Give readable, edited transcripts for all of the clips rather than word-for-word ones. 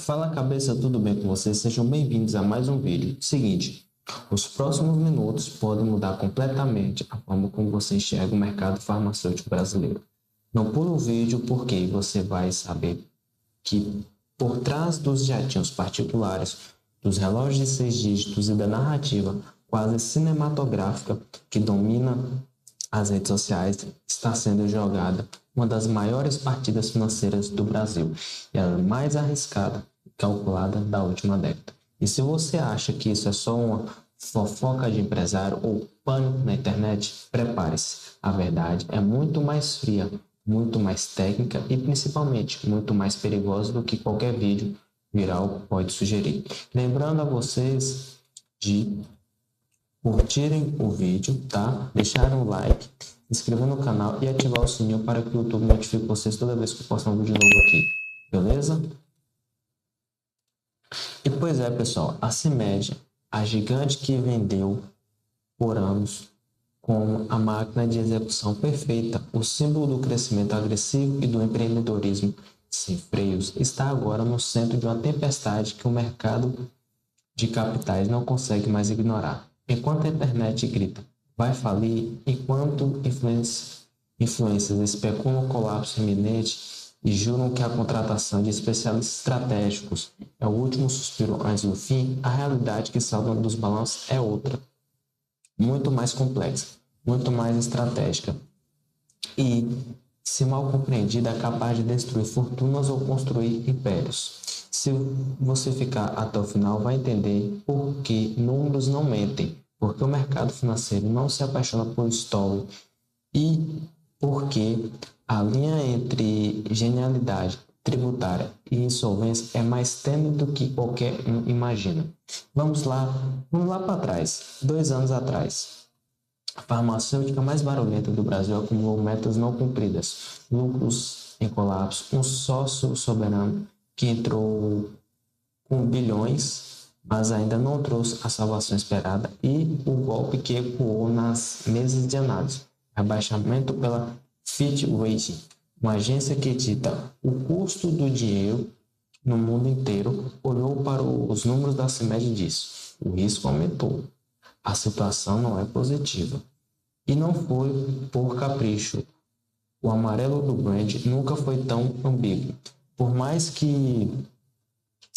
Fala cabeça, tudo bem com vocês? Sejam bem-vindos a mais um vídeo. Seguinte, os próximos minutos podem mudar completamente a forma como você enxerga o mercado farmacêutico brasileiro. Não pule o vídeo porque você vai saber que por trás dos jatinhos particulares, dos relógios de 6 dígitos e da narrativa quase cinematográfica que domina as redes sociais, está sendo jogada uma das maiores partidas financeiras do Brasil e a mais arriscada e calculada da última década. E se você acha que isso é só uma fofoca de empresário ou pânico na internet, prepare-se. A verdade é muito mais fria, muito mais técnica e principalmente muito mais perigosa do que qualquer vídeo viral pode sugerir. Lembrando a vocês de curtirem o vídeo, tá? Deixarem um like, se inscrever no canal e ativar o sininho para que o YouTube notifique vocês toda vez que eu postar um vídeo novo aqui, beleza? E pois é, pessoal, a CIMED, a gigante que vendeu por anos como a máquina de execução perfeita, o símbolo do crescimento agressivo e do empreendedorismo sem freios, está agora no centro de uma tempestade que o mercado de capitais não consegue mais ignorar. Enquanto a internet grita, vai falir, enquanto influências especulam o colapso iminente e juram que a contratação de especialistas estratégicos é o último suspiro antes do fim, a realidade que salva dos balanços é outra, muito mais complexa, muito mais estratégica e, se mal compreendida, é capaz de destruir fortunas ou construir impérios. Se você ficar até o final, vai entender por que números não mentem, porque o mercado financeiro não se apaixona por story e porque a linha entre genialidade tributária e insolvência é mais tênue do que qualquer um imagina. Vamos lá para trás, 2 anos atrás. A farmacêutica mais barulhenta do Brasil acumulou metas não cumpridas, lucros em colapso, um sócio soberano que entrou com bilhões, mas ainda não trouxe a salvação esperada, e o golpe que ecoou nas mesas de análise, rebaixamento pela Fitch Ratings, uma agência que dita o custo do dinheiro no mundo inteiro, olhou para os números da CIMED e disse: o risco aumentou, a situação não é positiva. E não foi por capricho. O amarelo do brand nunca foi tão ambíguo. Por mais que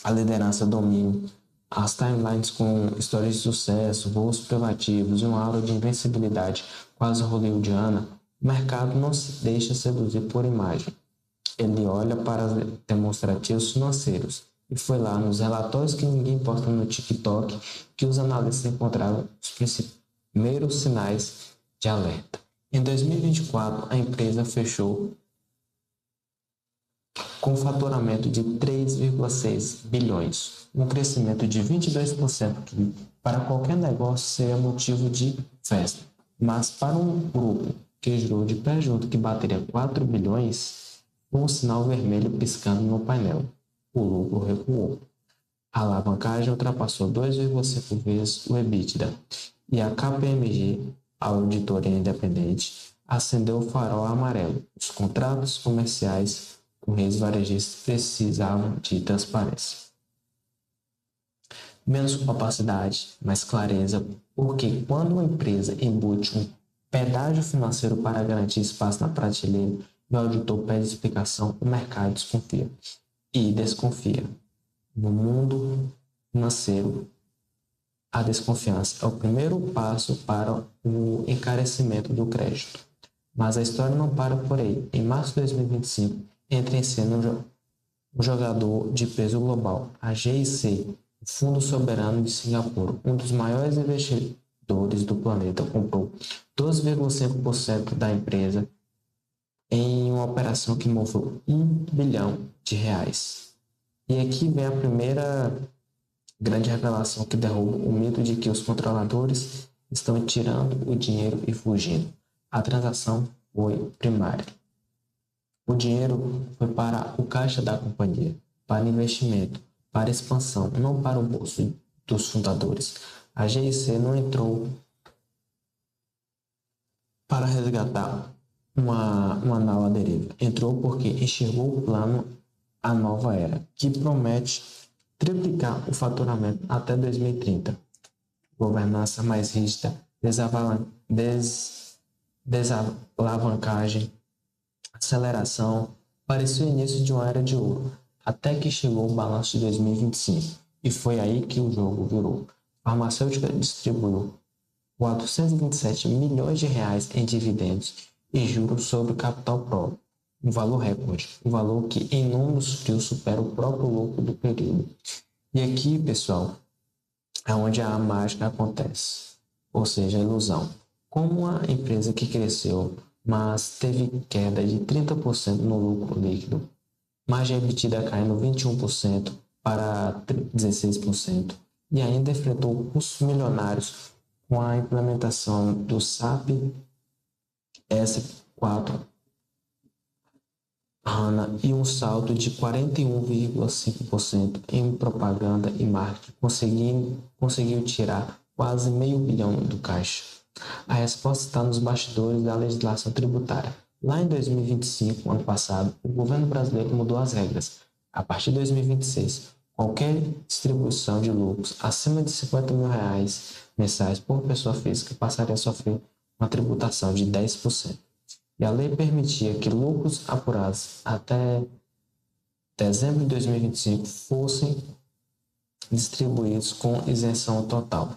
a liderança domine as timelines com histórias de sucesso, voos privativos e uma aura de invencibilidade quase hollywoodiana, o mercado não se deixa seduzir por imagem. Ele olha para os demonstrativos financeiros. E foi lá nos relatórios que ninguém posta no TikTok que os analistas encontraram os primeiros sinais de alerta. Em 2024, a empresa fechou com faturamento de 3,6 bilhões, um crescimento de 22% que para qualquer negócio seria motivo de festa. Mas para um grupo que jurou de pé junto que bateria 4 bilhões, um sinal vermelho piscando no painel. O lucro recuou. A alavancagem ultrapassou 2,5 vezes o EBITDA e a KPMG, a auditoria independente, acendeu o farol amarelo. Os contratos comerciais com redes varejistas precisavam de transparência. Menos opacidade, mais clareza, porque quando uma empresa embute um pedágio financeiro para garantir espaço na prateleira e o auditor pede explicação, o mercado desconfia. E desconfia. No mundo financeiro, a desconfiança é o primeiro passo para o encarecimento do crédito. Mas a história não para por aí. Em março de 2025, entra em cena um jogador de peso global, a GIC, o Fundo Soberano de Singapura, um dos maiores investidores do planeta, comprou 12,5% da empresa em uma operação que moveu R$1 bilhão. E aqui vem a primeira grande revelação que derruba o mito de que os controladores estão tirando o dinheiro e fugindo. A transação foi primária. O dinheiro foi para o caixa da companhia, para investimento, para expansão, não para o bolso dos fundadores. A GIC não entrou para resgatar uma nova deriva. Entrou porque enxergou o plano a nova era, que promete triplicar o faturamento até 2030. Governança mais rígida, desalavancagem, aceleração. Parecia o início de uma era de ouro, até que chegou o balanço de 2025. E foi aí que o jogo virou. A farmacêutica distribuiu 427 milhões de reais em dividendos e juros sobre o capital próprio, um valor recorde, um valor que em números frios supera o próprio lucro do período. E aqui, pessoal, é onde a mágica acontece, ou seja, a ilusão. Como uma empresa que cresceu, mas teve queda de 30% no lucro líquido, margem EBITDA caindo 21% para 16%, e ainda enfrentou custos milionários com a implementação do SAP S4 HANA e um salto de 41,5% em propaganda e marketing, conseguiu tirar quase meio bilhão do caixa. A resposta está nos bastidores da legislação tributária. Lá em 2025, ano passado, o governo brasileiro mudou as regras. A partir de 2026, qualquer distribuição de lucros acima de R$50 mil mensais por pessoa física passaria a sofrer uma tributação de 10%. E a lei permitia que lucros apurados até dezembro de 2025 fossem distribuídos com isenção total.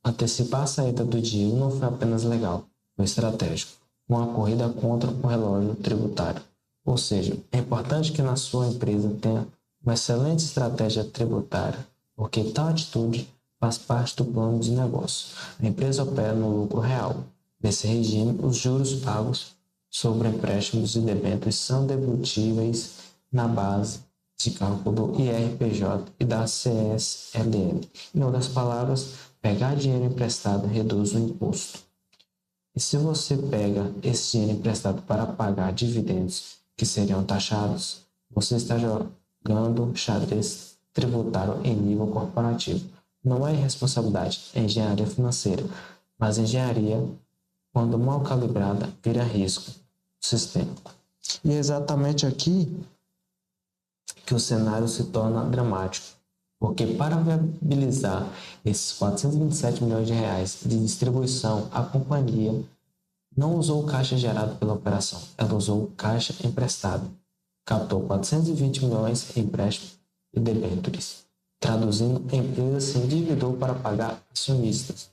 Antecipar a saída do dinheiro não foi apenas legal, foi estratégico, uma corrida contra o relógio tributário. Ou seja, é importante que na sua empresa tenha uma excelente estratégia tributária, porque tal atitude faz parte do plano de negócio. A empresa opera no lucro real. Nesse regime, os juros pagos sobre empréstimos e debêntures são dedutíveis na base de cálculo do IRPJ e da CSLL. Em outras palavras, pegar dinheiro emprestado reduz o imposto. E se você pega esse dinheiro emprestado para pagar dividendos que seriam taxados, você está jogando xadrez tributário em nível corporativo. Não é irresponsabilidade, é engenharia financeira, mas engenharia, quando mal calibrada, vira risco sistêmico. E é exatamente aqui que o cenário se torna dramático, porque para viabilizar esses 427 milhões de reais de distribuição, a companhia não usou o caixa gerado pela operação, ela usou o caixa emprestado. Captou 420 milhões em empréstimos e debêntures. Traduzindo, a empresa se endividou para pagar acionistas.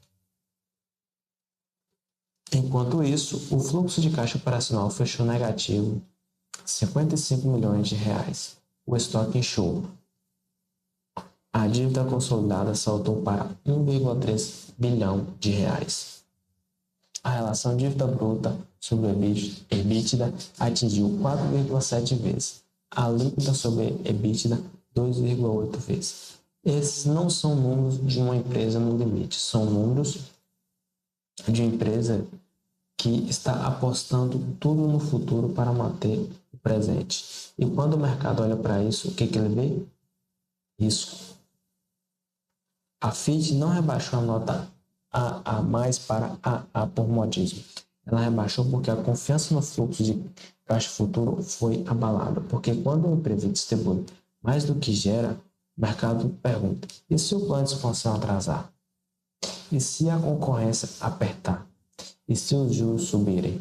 Enquanto isso, o fluxo de caixa operacional fechou negativo, 55 milhões de reais. O estoque inchou. A dívida consolidada saltou para 1,3 bilhão de reais. A relação dívida bruta sobre EBITDA atingiu 4,7 vezes. A líquida sobre EBITDA, 2,8 vezes. Esses não são números de uma empresa no limite, são números de uma empresa que está apostando tudo no futuro para manter o presente. E quando o mercado olha para isso, o que ele vê? Risco. A Fitch não rebaixou a nota AA+ para AA por modismo. Ela rebaixou porque a confiança no fluxo de caixa futuro foi abalada. Porque quando a empresa distribui mais do que gera, o mercado pergunta: e se o plano de expansão atrasar? E se a concorrência apertar? E se os juros subirem?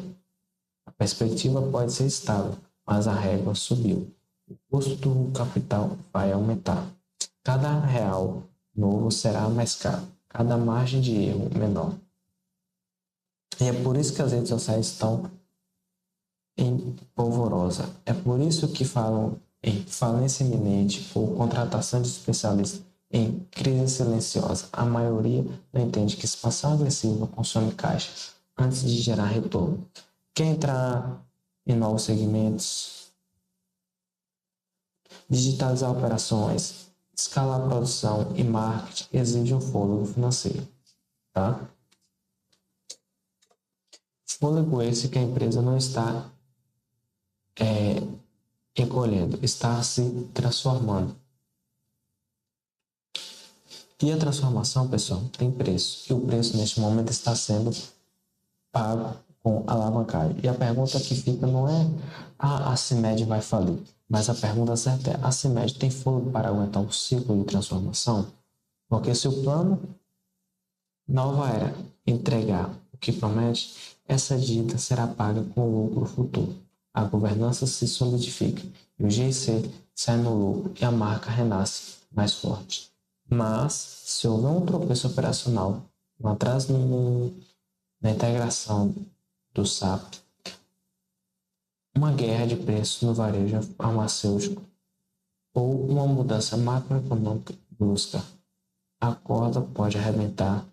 A perspectiva pode ser estável, mas a régua subiu. O custo do capital vai aumentar. Cada real novo será mais caro, cada margem de erro menor. E é por isso que as redes sociais estão em polvorosa. É por isso que falam em falência iminente ou contratação de especialistas em crise silenciosa. A maioria não entende que expansão agressiva consome caixa antes de gerar retorno. Quer entrar em novos segmentos, digitalizar operações, escalar a produção e marketing exige um fôlego financeiro, tá? Fôlego esse que a empresa não está encolhendo, está se transformando. E a transformação, pessoal, tem preço. E o preço neste momento está sendo pago com alavancagem. E a pergunta que fica não é a CIMED vai falir, Mas a pergunta certa é: a CIMED tem fôlego para aguentar o ciclo de transformação? Porque se o plano nova era entregar o que promete, essa dívida será paga com o lucro futuro. A governança se solidifica e o GIC sai no lucro e a marca renasce mais forte. Mas, se houver um tropeço operacional, um atraso na integração do SAP, uma guerra de preços no varejo farmacêutico ou uma mudança macroeconômica brusca, a corda pode arrebentar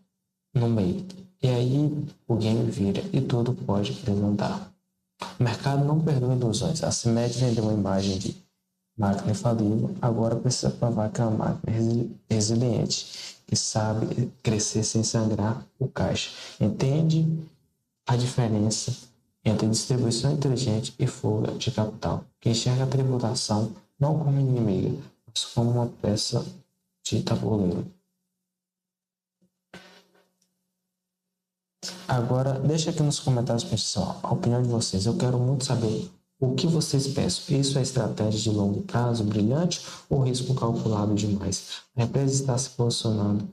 no meio. E aí o game vira e tudo pode desandar. O mercado não perdoa ilusões. A CIMED vendeu uma imagem de máquina infalível, agora precisa provar que é uma máquina resiliente, que sabe crescer sem sangrar o caixa. Entende a diferença entre distribuição inteligente e fuga de capital, que enxerga a tributação não como inimiga, mas como uma peça de tabuleiro. Agora, deixa aqui nos comentários, pessoal, a opinião de vocês. Eu quero muito saber o que vocês pensam. Isso é estratégia de longo prazo brilhante ou risco calculado demais? A empresa está se posicionando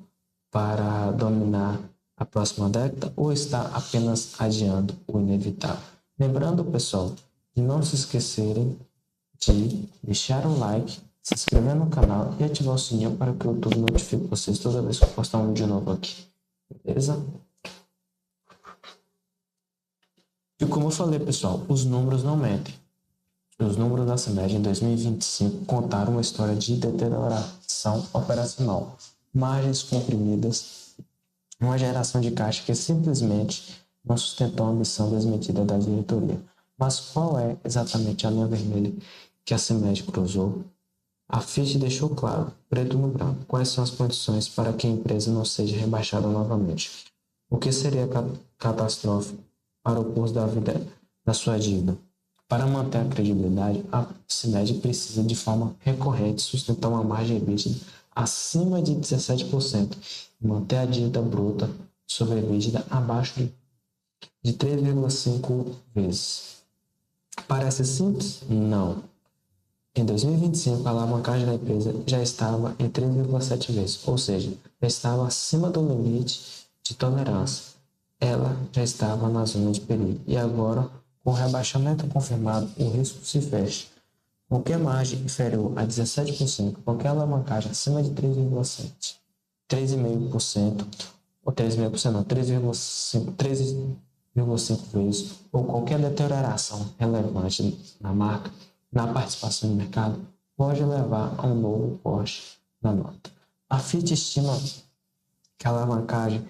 para dominar a próxima década ou está apenas adiando o inevitável? Lembrando, pessoal, de não se esquecerem de deixar um like, se inscrever no canal e ativar o sininho para que o YouTube notifique vocês toda vez que eu postar um vídeo novo aqui. Beleza? E como eu falei, pessoal, os números não mentem. Os números da CIMED em 2025 contaram uma história de deterioração operacional, margens comprimidas, uma geração de caixa que simplesmente não sustentou a ambição desmedida da diretoria. Mas qual é exatamente a linha vermelha que a CIMED cruzou? A Fitch deixou claro, preto no branco, quais são as condições para que a empresa não seja rebaixada novamente. O que seria catastrófico para o curso da sua dívida? Para manter a credibilidade, a CIMED precisa de forma recorrente sustentar uma margem EBITDA acima de 17% e manter a dívida bruta sobre a EBITDA abaixo de 3,5 vezes. Parece simples? Não. Em 2025, a alavancagem da empresa já estava em 3,7 vezes, ou seja, já estava acima do limite de tolerância. Ela já estava na zona de perigo. E agora, com o rebaixamento confirmado, o risco se fecha. Qualquer margem inferior a 17%, qualquer alavancagem acima de 3,7%, 3,5%, ou 3,5% não, 3,5 vezes, ou qualquer deterioração relevante na marca, na participação no mercado, pode levar a um novo corte na nota. A Fitch estima que a alavancagem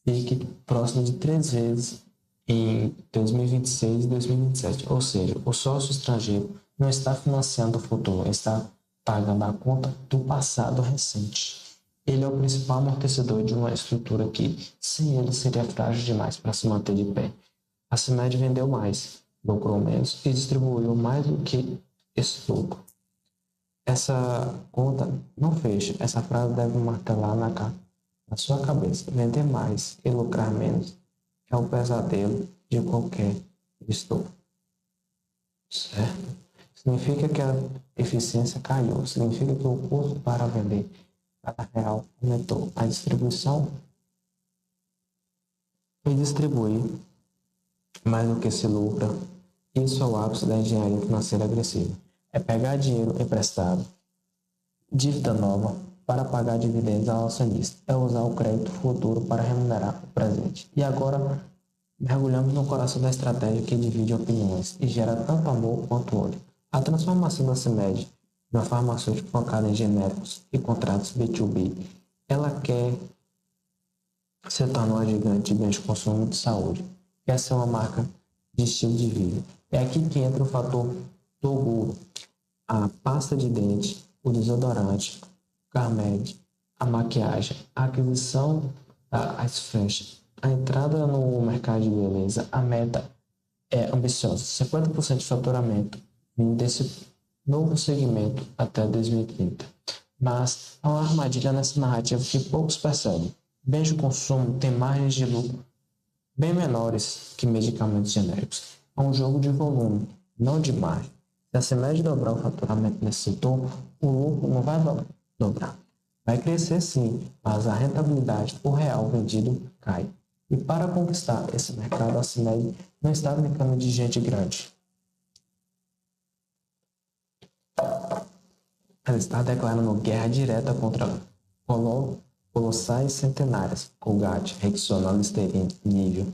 fique próximo de 3 vezes em 2026 e 2027, ou seja, o sócio estrangeiro não está financiando o futuro, está pagando a conta do passado recente. Ele é o principal amortecedor de uma estrutura que, sem ele, seria frágil demais para se manter de pé. A CIMED vendeu mais, lucrou menos e distribuiu mais do que esse lucro. Essa conta não fecha. Essa frase deve martelar na sua cabeça. Vender mais e lucrar menos é o pesadelo de qualquer gestor. Certo? Significa que a eficiência caiu. Significa que o custo para vender cada real aumentou. A distribuição e distribuir mais do que se lucra. Isso é o ápice da engenharia financeira agressiva. É pegar dinheiro emprestado, dívida nova, para pagar dividendos ao acionista. É usar o crédito futuro para remunerar o presente. E agora, mergulhamos no coração da estratégia que divide opiniões e gera tanto amor quanto ódio. A transformação da CIMED de uma farmacêutica focada em genéricos e contratos B2B, ela quer se tornar uma gigante de bens de consumo de saúde. Quer ser uma marca de estilo de vida. É aqui que entra o fator do orgulho. A pasta de dente, o desodorante, o Carmed, a maquiagem, a aquisição da Ice Fresh, a entrada no mercado de beleza, a meta é ambiciosa, 50% de faturamento vindo desse novo segmento até 2030. Mas há uma armadilha nessa narrativa que poucos percebem. Bens de consumo têm margens de lucro bem menores que medicamentos genéricos. É um jogo de volume, não de margem. Se a CIMED dobrar o faturamento nesse setor, o lucro não vai dobrar. Vai crescer sim, mas a rentabilidade por real vendido cai. E para conquistar esse mercado, a CIMED não está brincando de gente grande. Ela está declarando guerra direta contra colossais centenárias, Colgate, Rexona, Listerine, Nivea,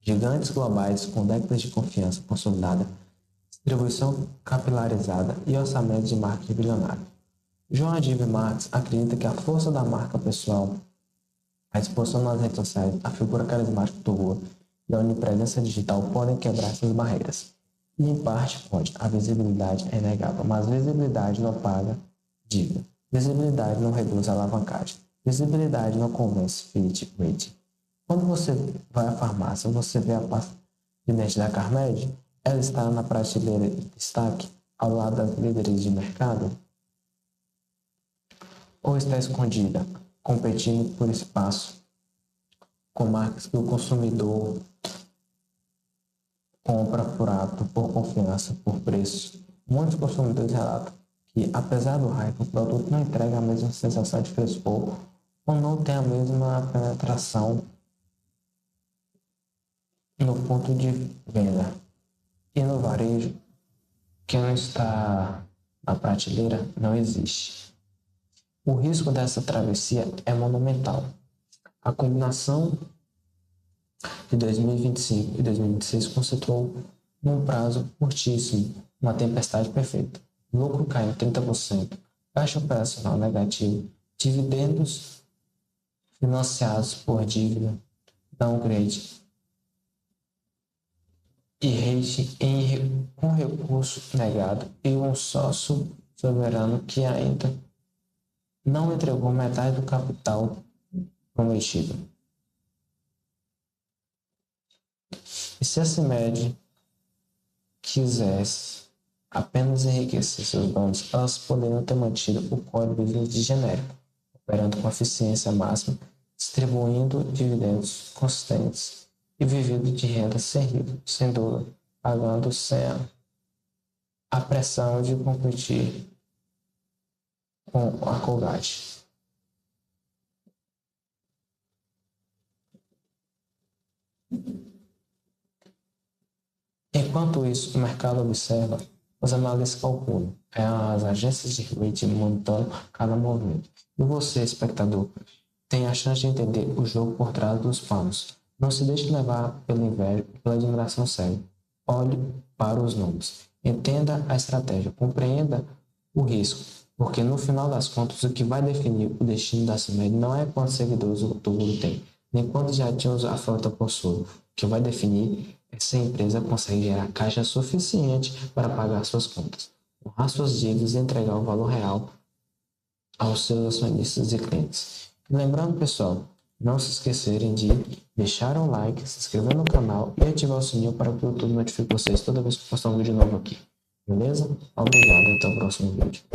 gigantes globais com décadas de confiança consolidada, distribuição capilarizada e orçamento de marketing bilionário. João Adib Marques acredita que a força da marca pessoal, a exposição nas redes sociais, a figura carismática do rua e a onipresença digital podem quebrar essas barreiras. E em parte pode. A visibilidade é inegável, mas visibilidade não paga dívida. Visibilidade não reduz a alavancagem. Visibilidade não convence fit rate. Quando você vai à farmácia, você vê a pasta de dente da Carmed, ela está na prateleira de destaque ao lado das líderes de mercado? Ou está escondida, competindo por espaço com marcas que o consumidor compra por hábito, por confiança, por preço? Muitos consumidores relatam que, apesar do hype, o produto não entrega a mesma sensação de frescor ou não tem a mesma penetração no ponto de venda. E no varejo, que não está na prateleira, não existe. O risco dessa travessia é monumental. A combinação de 2025 e 2026 concentrou num prazo curtíssimo uma tempestade perfeita. Lucro caiu 30%, caixa operacional negativo, dividendos financiados por dívida, downgrade e rating com recurso negado e um sócio soberano que ainda não entregou metade do capital prometido. E se a CIMED quisesse apenas enriquecer seus donos, elas poderiam ter mantido o core business de genérico, operando com eficiência máxima, distribuindo dividendos consistentes e vivendo de renda sem dúvida, pagando sem a pressão de competir com a Colgate. Enquanto isso, o mercado observa, os analistas calculam, as agências de rating monitoram cada movimento. E você, espectador, tem a chance de entender o jogo por trás dos panos. Não se deixe levar pela inveja e pela admiração cega. Olhe para os números. Entenda a estratégia, compreenda o risco, porque no final das contas o que vai definir o destino da CIMED não é quantos seguidores o Toguro tem, nem quantos jatinhos a frota possui. O que vai definir é se a empresa consegue gerar caixa suficiente para pagar suas contas, honrar suas dívidas e entregar o valor real aos seus acionistas e clientes. E lembrando, pessoal, não se esquecerem de deixar um like, se inscrever no canal e ativar o sininho para que o YouTube notifique vocês toda vez que eu postar um vídeo novo aqui. Beleza? Obrigado e até o próximo vídeo.